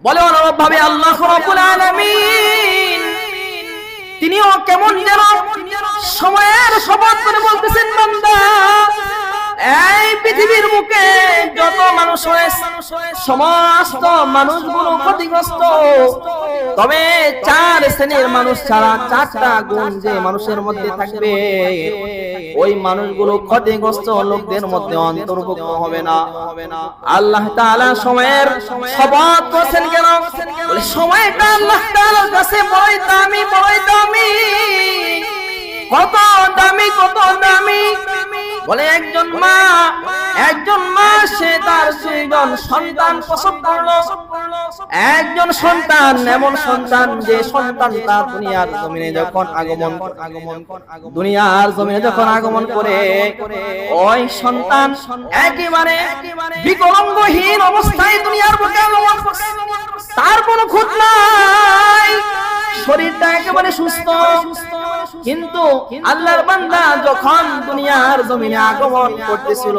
বলে অনুরূপ ভাবে আল্লাহ রাব্বুল আলামিন তিনিও কেমন যেন সময়ের শপথ করে বলতেছেন, বান্দা এই পৃথিবীর বুকে যত মানুষ রয়েছে সমস্ত মানুষগুলো ক্ষতিগ্রস্ত, তবে চার শ্রেণীর মানুষ ছাড়া চারটা গুণ যে মানুষের মধ্যে থাকবে ওই মানুষগুলো ক্ষতিগ্রস্ত লোকদের মধ্যে অন্তর্ভুক্ত হবে না। আল্লাহ তাআলা সময়ের শপথ করেছেন কেন? বলে সময়টা আল্লাহ তাআলার কাছে বড়ই দামি, বড়ই দামি। কত দামি, কত দামি! বলে একজন মা সে তার 2 জন সন্তান প্রসব করলো। একজন সন্তান, এমন সন্তান যে সন্তানটা দুনিয়ার জমিনে যখন আগমন করে ওই সন্তান একেবারে বিকলাঙ্গহীন অবস্থায় দুনিয়ার বুকে আগমন করে। তার কোনো খুঁত নাই, শরীরটা একেবারে সুস্থ। কিন্তু আল্লাহর বান্দা যখন দুনিয়ার জমিনে আগমন করতেছিল,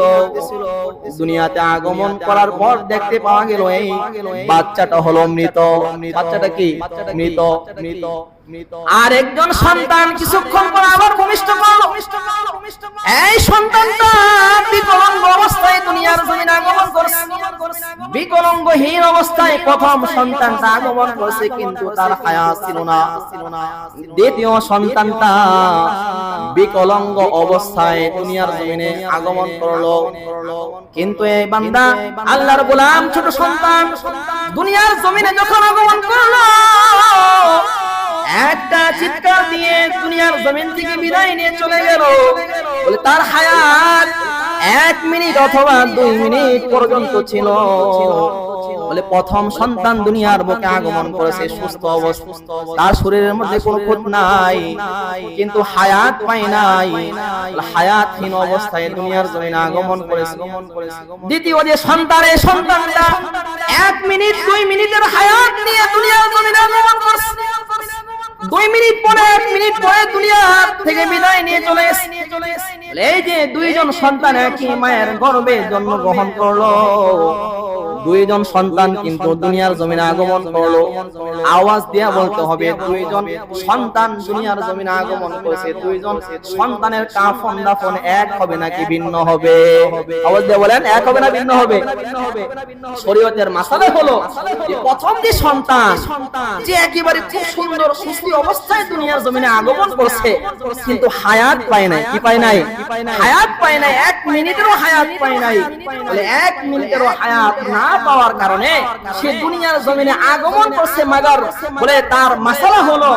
দুনিয়াতে আগমন করার পর দেখতে পাওয়া গেল এই বাচ্চাটা হলো মৃত। বাচ্চাটা কি? মৃত। আর একজন সন্তান কিছুক্ষণ পর আবার ভূমিষ্ঠ করলো। এই সন্তানটা বিকলাঙ্গ অবস্থায় দুনিয়ার জমিনে আগমন করছে। বিকলাঙ্গহীন অবস্থায় প্রথম সন্তানটা আগমন করছে, কিন্তু তার হায়াত ছিল না। দ্বিতীয় সন্তানটা বিকলাঙ্গ অবস্থায় দুনিয়ার জমিনে আগমন করলো। কিন্তু এই বান্দা আল্লাহর গোলাম ছোট সন্তান দুনিয়ার জমিনে যখন আগমন করলো, একটা চিৎকার দিয়ে দুনিয়ার জমিন থেকে বিদায় নিয়ে চলে গেল। বলে তার হায়াত 1 মিনিট অথবা 2 মিনিট পর্যন্ত ছিল। বলে প্রথম সন্তান দুনিয়ার বুকে আগমন করেছে সুস্থ অবস্থা, তার শরীরের মধ্যে কোনো খুঁত নাই, কিন্তু হায়াত পায় নাই, হায়াতহীন অবস্থায় দুনিয়ার জমিনে আগমন করেছে। দ্বিতীয় যে সন্তানটা 1 মিনিট 2 মিনিটের হায়াত নিয়ে দুনিয়ার জমিনে আগমন করেছে। 2 মিনিট পরে 1 মিনিট পরে দুনিয়া থেকে বিদায় নিয়ে চলে এসেছে। এই যে 2 জন সন্তান একই মায়ের গর্ভে জন্মগ্রহণ করলো, 2 জন সন্তান কিন্তু দুনিয়ার জমিনে আগমন করলো। আওয়াজ দিয়া বলতে হবে 2 জন সন্তান দুনিয়ার জমিনে আগমন করেছে। 2 জন সন্তানের কাফন দাফন এক হবে নাকি ভিন্ন হবে? আওয়াজ দিয়ে বলেন, এক হবে না ভিন্ন হবে? শরীয়তের মাসালা হলো যে প্রথম যে সন্তান যে একেবারে খুব সুন্দর সুস্থ অবস্থায় দুনিয়ার জমিনে আগমন করছে, কিন্তু হায়াত পায় নাই। কি পায় নাই? হায়াত পায় নাই। 1 মিনিটেরও হায়াত পায় নাই। বলে 1 মিনিটেরও হায়াত না পাওয়ার কারণে সে দুনিয়ার জমিনে আগমন করছে, মাগার বলে তার মাসালা হলো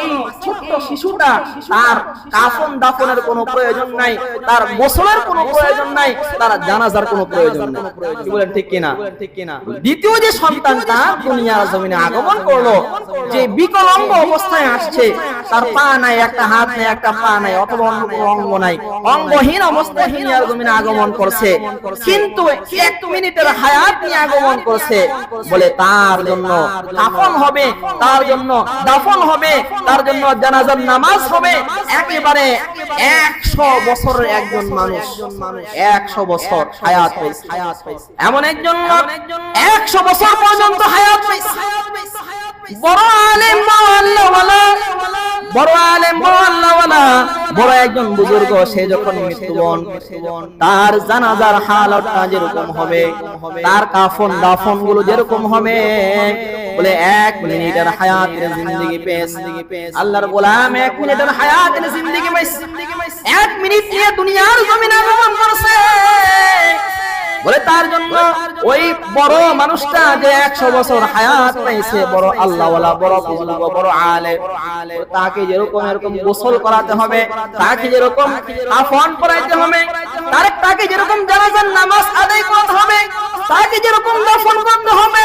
এই ছোট্ট শিশুটা তার কাফন দাফনের কোনো প্রয়োজন নাই, তার গোসলের কোনো প্রয়োজন নাই, তার জানাজার কোনো প্রয়োজন নাই। কি বলেন, ঠিক কিনা? দ্বিতীয় যে সন্তানটা দুনিয়ার জমিনে আগমন করলো, যে বিকলাঙ্গ অবস্থায় আসছে, তার পা নাই, একটা হাত নাই, একটা পা নাই, অথবা অন্য কোনো অঙ্গ নাই, অঙ্গহীন অবস্থায় দুনিয়ার জমিনে আগমন করছে, কিন্তু 1 মিনিটের হায়াত নিয়ে আগমন করছে। বলে তার জন্য কাফন হবে, তার জন্য দাফন হবে, তার জন্য জানাজার নামাজ হবে। একেবারে 100 বছরের একজন মানুষ 100 বছর হায়াত পেয়েছে। এমন একজন লোক 100 বছর পর্যন্ত হায়াত পেয়েছে। বড় আলেম, বড় একজন বুজুর্গ, সে যখন মৃত্যুবরণ, তার জানাজার হালতটা যেরকম হবে, তার কাফন দাফন গুলো যেরকম হবে, বলে 1 মিনিটের হায়াতের জিন্দেগি পেয়েছে। আল্লাহর গোলাম 1 মিনিটের হায়াতের জিন্দেগি পেয়েছে। 1 মিনিট নিয়ে দুনিয়ার জমিনে আগমন করছে। বলে তার জন্য ওই বড় মানুষটা যে 100 বছর হায়াত পেয়েছে, বড় আল্লাহওয়ালা, বড় বুজুর্গ, বড় আলেম, তাকে যেরকম এরকম গোসল করাতে হবে, তাকে যেরকম কাফন পরাইতে হবে, তাকে যেরকম জানাজার নামাজ আদায় করতে হবে, তাকে যেরকম দাফন করতে হবে।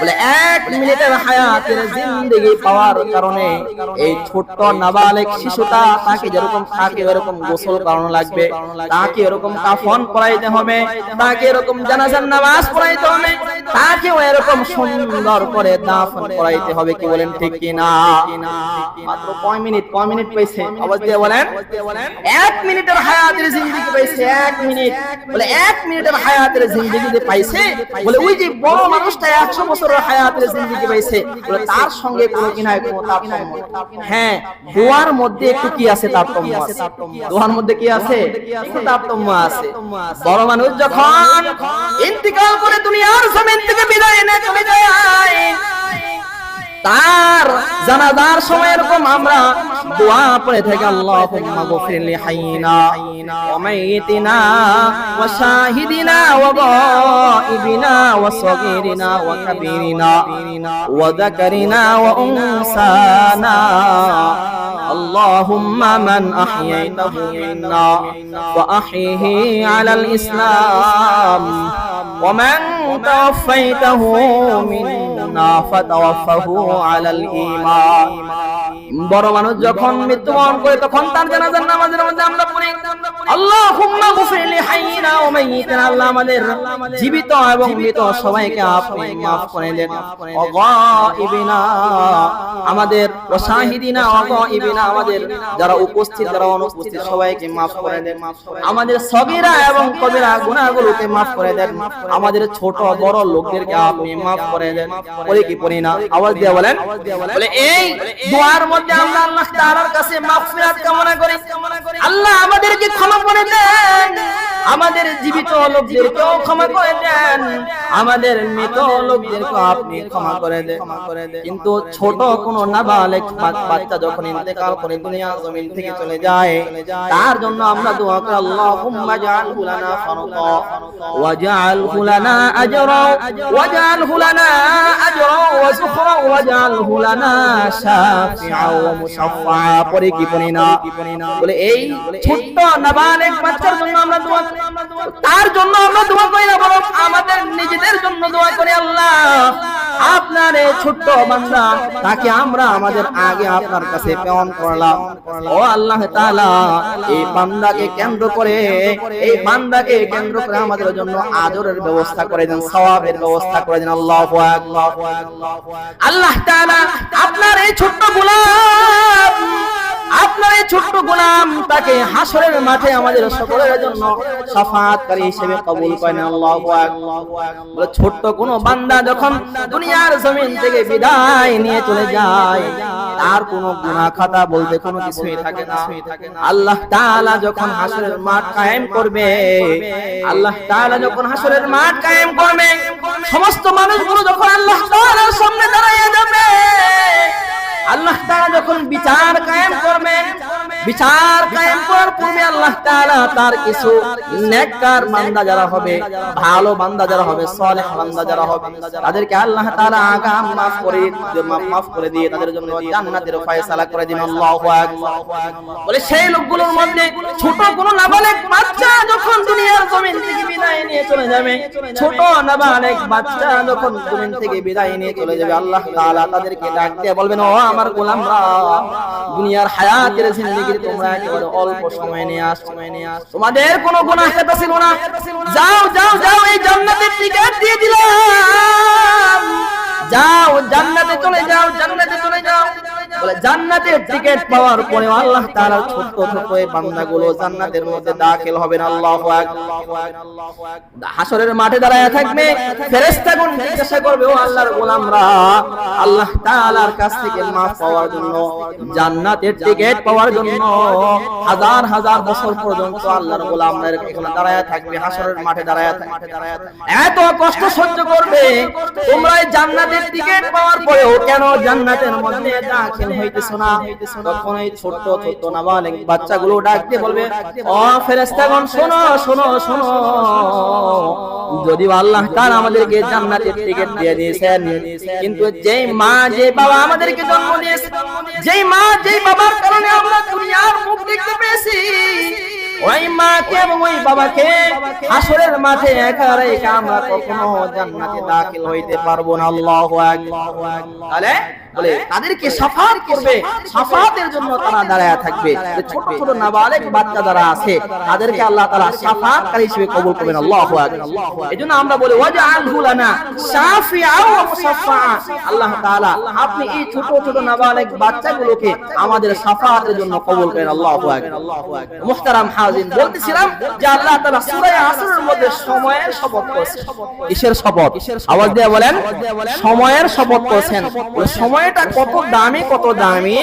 বলে 1 মিনিটের হায়াতের জিন্দেগি পাওয়ার কারণে এই ছোট্ট নাবালেক শিশুটা তাকে যেরকম গোসল করানো লাগবে, তাকে এরকম কাফন পরাইতে হবে, তাকে এরকম জানাজার নামাজ পড়াইতে হবে, তাকেও এরকম সুন্দর করে দাফন করাইতে হবে। কি বলেন ঠিক কি না? মাত্র কয় মিনিট পাইছে? আওয়াজ দিয়ে বলেন। 1 মিনিটের হায়াতের জিন্দেগি পাইছে। 1 মিনিট বলে 1 মিনিটের হায়াতের জিন্দেগি যে পাইছে, বলে ওই যে বড় মানুষটা 100 বছরের হায়াতের জিন্দেগি পাইছে, বলে তার সঙ্গে কোনো কি নাই, কোনো তারতম্য। হ্যাঁ, দোয়ার মধ্যে একটু কি আছে? তারতম্য আছে। দোয়ার মধ্যে কি আছে? একটু তারতম্য আছে। বড় মানুষ যখন ইন্তিকাল করে দুনিয়ার জমিন থেকে বিদায় নিয়ে চলে যায়, তার জানাজার সময় এরকম আমরা দোয়া পড়ে থাকি, আল্লাহুম্মা গফির লি হাইয়িনা ওয়া মাইয়িতিনা ওয়া শাহিদিনা ওয়া গায়িবিনা ওয়া সাগীরিনা ওয়া কাবীরিনা ওয়া যাকারিনা ওয়া উনসানা আল্লাহুম্মা মান আহইয়াইতাহু মিন্না ওয়া আহইহি আলাল ইসলাম ওয়া মান তাওয়াফাইতাহু মিন্না ফাতাওয়াফাহু আলাল ঈমান। বড় মানুষ যখন মৃত্যুবরণ করে তখন তার জানাজার নামাজের মধ্যে আমরা পড়ি, আল্লাহুম্মা গফির লি হাইয়িনা ওয়া মাইয়িতিনা, আল্লাহ আমাদের জীবিত এবং মৃত সবাইকে আপনি maaf করে দেন। ওয়া গায়িবিনা, আমাদের ওয়া শাহিদিনা ওয়া গায়িবিনা, আমাদের যারা উপস্থিত যারা অনুপস্থিত সবাইকে maaf করে দেন। আমাদের সগীরা এবং কবিরা গুনাহগুলোকে maaf করে দেন। আমাদের ছোট বড় লোকদেরকে আপনি maaf করে দেন। পড়ি কি পড়ি না? আওয়াজ দিয়ে বলেন। বলে এই দোয়ার মধ্যে আমরা আল্লাহ তাআলার কাছে মাগফিরাত কামনা করি, আল্লাহ আমাদেরকে ক্ষমা করে দেন, আমাদের জীবিত লোকদেরকেও ক্ষমা করে দেন, আমাদের মৃত লোকদেরকেও আপনি ক্ষমা করে দেন। কিন্তু ছোট কোনো নাবালেগ বাচ্চা যখন ইন্তেকাল করে দুনিয়া জমিন থেকে চলে যায়, তার জন্য আমরা দোয়া করি, আল্লাহুম্মা জাআলহু লানা ফারদা ওয়াজআলহু লানা আজরা ওয়াজআলহু লানা আজরা ওয়া যুখরা ওয়াজআলহু লানা শাফিআ ওয়া মুশাফফা। পরে কি পড়ি না? বলে এই ছোট্ট নাবালেগ বাচ্চার জন্য আমরা দোয়া করি, তার জন্য আমরা দোয়া করি না, বরং আমাদের নিজেদের জন্য দোয়া করি, আল্লাহ আপনার এই ছোট্ট বান্দা তাকে আমরা আমাদের আগে আপনার কাছে প্রেরণ করলাম, ও আল্লাহ তাআলা এই বান্দাকে কেন্দ্র করে আমাদের জন্য আজরের ব্যবস্থা করে দেন, সওয়াবের ব্যবস্থা করে দেন। আল্লাহু আকবার। আল্লাহ তাআলা আপনার এই ছোট্ট গোলাম, আপনার এই ছোট্ট গোলাম তাকে হাসরের মাঠে আমাদের সকলের জন্য শাফাআতকারী হিসেবে কবুল করেন। আল্লাহু আকবার। বলে ছোট্ট কোনো বান্দা যখন দুনিয়ার জমিন থেকে বিদায় নিয়ে চলে যায়, তার কোনো গুনাহ খাতা বলতে কোনো কিছুই থাকে না। আল্লাহ তাআলা যখন হাসরের মাঠ কায়েম করবে, আল্লাহ তাআলা যখন হাসরের মাঠ কায়েম করবে, সমস্ত মানুষগুলো যখন আল্লাহ তাআলার সামনে দাঁড়িয়ে যাবে, আল্লাহ তাআলা যখন বিচার কায়েম করবেন, বিচার কায়েম করার পূর্বে আল্লাহ তাআলা তার কিছু নেককার বান্দা যারা হবে, ভালো বান্দা যারা হবে, সালেহ বান্দা যারা হবে, তাদেরকে আল্লাহ তাআলা আগাম মাফ করে দিয়ে তাদের জন্য জান্নাতের ফয়সালা করে দিন। আল্লাহু আকবার। বলে সেই লোকগুলোর মধ্যে ছোট কোনো নাবালেগ বাচ্চা যখন দুনিয়ার জমিন থেকে বিদায় নিয়ে চলে যাবে, ছোট নাবালেগ বাচ্চা যখন জমিন থেকে বিদায় নিয়ে চলে যাবে, আল্লাহ তাআলা তাদেরকে ডাক দিয়ে বলবেন, ও আমার গোলামরা, দুনিয়ার হায়াতের জিন্দেগি তোমরা একেবারে অল্প সময় নিয়ে আসছো, তোমাদের কোনো গুনাহ খাতা ছিল না, যাও যাও যাও এই জান্নাতের টিকিট দিয়ে দিলাম, যাও জান্নাতে চলে যাও, জান্নাতে চলে যাও। বলে জান্নাতের টিকিট পাওয়ার পরে আল্লাহ তাআলা ছোট ছোট এই বান্দাগুলো জান্নাতের মধ্যে দাখিল হবেন। আল্লাহু আকবার। হাসরের মাঠে দাঁড়ায় থাকবে, ফেরেশতাগণ জিজ্ঞাসা করবে, ও আল্লাহর গোলামরা, আল্লাহ তাআলার কাছ থেকে মাফ পাওয়ার জন্য, জান্নাতের টিকিট পাওয়ার জন্য হাজার হাজার বছর পর্যন্ত আল্লাহর গোলামরা এখানে দাঁড়ায় থাকবে, হাসরের মাঠে দাঁড়ায় থাকবে, এত কষ্ট সহ্য করবে, তোমরা এই জান্নাতের টিকিট পাওয়ার পরেও কেন জান্নাতের মধ্যে দাখিল হইতেছ না? তখন এই ছোট ছোট নাবালেগ বাচ্চাগুলো ডাক দিয়ে বলবে, ও ফেরেশতাগণ, শোনো শোনো শোনো, যদি আল্লাহ তাআলা আমাদেরকে জান্নাতের টিকিট দিয়ে দিয়েছেন, কিন্তু যেই মা যে বাবা আমাদেরকে জন্ম দিয়েছে, যেই মা যেই বাবার কারণে আমরা দুনিয়ার মুখ দেখতে পেয়েছি, ওই মাকে এবং ওই বাবাকে হাসরের মাঠে একা রেখে আমরা কখনো জান্নাতে দাখিল হইতে পারবো না। আল্লাহু আকবার। তাহলে বলে তাদেরকে শাফাআত করবে, শাফাআতের জন্য তারা দাঁড়ায় থাকবে। ছোট ছোট নাবালেগ বাচ্চা যারা আছে তাদেরকে আল্লাহ তাআলা শাফাআতকারী হিসেবে কবুল করবেন। আল্লাহু আকবার। এজন্য আমরা বলি ওয়াজআলহু লানা শাফিআ ওয়া মুশাফফা। আল্লাহ তাআলা আপনি এই ছোট ছোট নাবালেগ বাচ্চাগুলোকে আমাদের শাফাআতের জন্য কবুল করেন। আল্লাহু আকবার। মুহতারাম হাজিরিন, বলতেছিলাম যে আল্লাহ তাআলা সূরা আসরের মধ্যে সময়ের শপথ করেছেন। কিসের শপথ? আওয়াজ দিয়ে বলেন, সময়ের শপথ করেছেন। সময়টা কত দামি, কত দামি।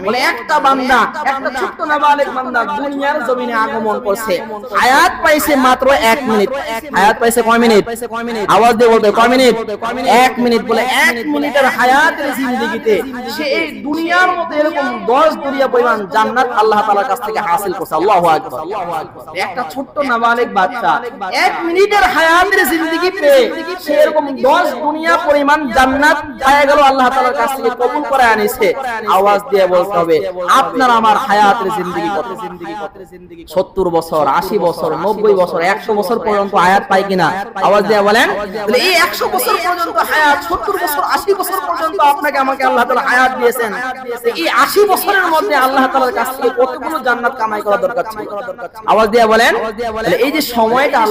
বলে একটা বান্দা, একটা ছোট্ট নাবালেগ বান্দা দুনিয়ার জমিনে আগমন করছে, হায়াত পাইছে মাত্র 1 মিনিট। হায়াত পাইছে কয় মিনিট? আওয়াজ দিয়ে বলতে কয় মিনিট? 1 মিনিট। বলে 1 মিনিটের হায়াতের জিন্দেগিতে সে এই দুনিয়ার মধ্যে এরকম 10 দুনিয়া পরিমাণ জান্নাত আল্লাহ তাআলার কাছ থেকে হাসিল করছে। আল্লাহু আকবার। একটা ছোট্ট নাবালেগ বাচ্চা 1 মিনিটের হায়াতের জিন্দেগি পেয়ে সে এরকম 10 দুনিয়া পরিমাণ জান্নাত পেয়ে গেল, আল্লাহ তাআলার কাছ থেকে কবুল করে আনিছে। আওয়াজ দিয়ে বলতে হবে আপনার আমার হায়াতের জিন্দেগি কত? 70 বছর, 80 বছর, 90 বছর, 100 বছর পর্যন্ত হায়াত পাই কিনা? আওয়াজ দিয়ে বলেন। তাহলে এই 100 বছর পর্যন্ত হায়াত, 70 বছর, 80 বছর পর্যন্ত আপনাকে আমাকে আল্লাহ তাআলা হায়াত দিয়েছেন। এই 80 বছরের মধ্যে আল্লাহ তাআলার কাছ থেকে কতগুলো জান্নাত কামাই করা দরকার ছিল? আওয়াজ দিয়ে বলেন। এই যে সময়টা